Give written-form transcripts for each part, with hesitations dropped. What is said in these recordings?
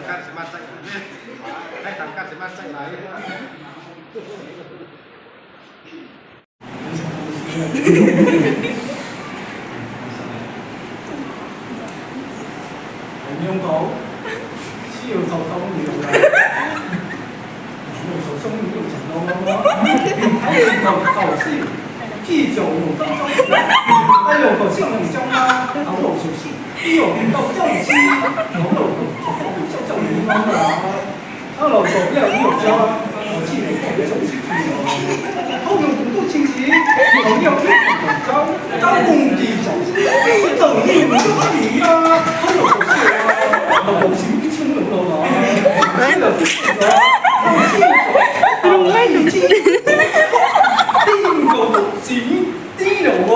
การสมัครใจให้ทำการสมัครใจไหล用口需要受收了啦，用手松用成咯睇你個頭先，P 做6分鐘，喺路頭先用鐘啦，口路條線，呢個變到周知，口路周遠啦，口路做咩有咗？我知你講嘅就係口用咁多錢錢，口用啲交工地就邊度要唔出錢啊？口路條線啊！冇錢啲錢用到啦，錢就錢啦，用咩用錢？邊個讀錢？邊度喎？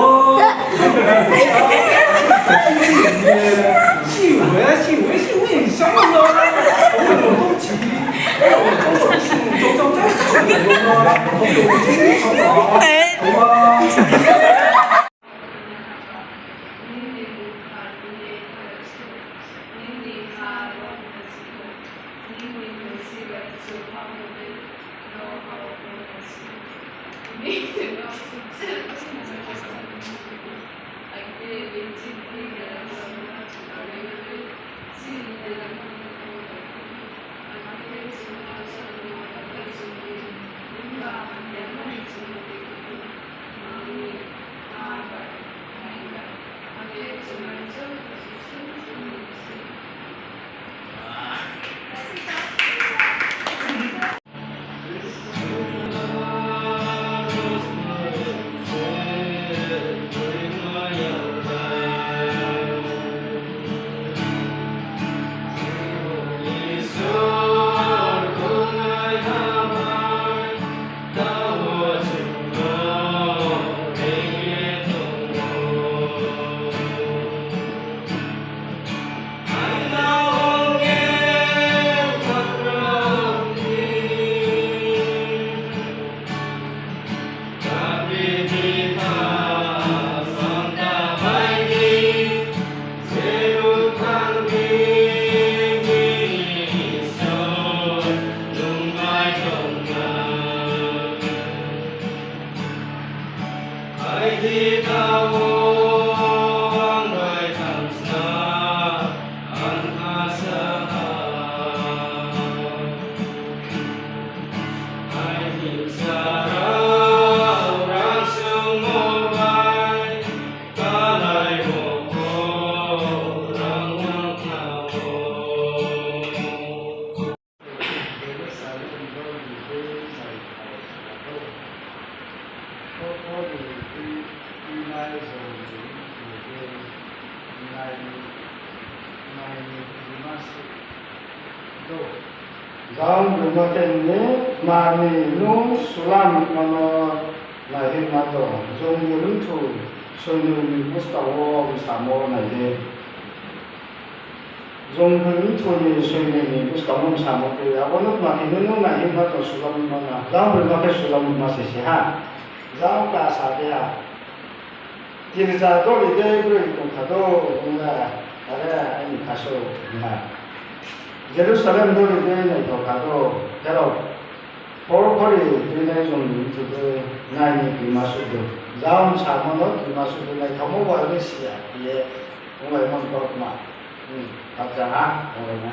笑咩唔想咯？我用多錢，我用多錢，做嚟用啦，我用錢好啊。Dalam berbagai ini, mari nu sulam mana lahir nato, jomulun tu, sunul mustawa bersama naje. Jomulun tu ni sunul mustawa bersama dia. Awalnya mari nu lahir nato sulam mana. Dalam berbagai sulam masih sehat. Dalam keasa dia. Tidak tahu dia beri kado, ada ini kasut, Jerusalem dulu dia ni tu kado, kalau Polkori dia ni jom itu tu nai ni masuk tu, jauh sama tu masuk tu nai kamu buat ni siapa dia, orang memang kau mak, tak jangan orang ni.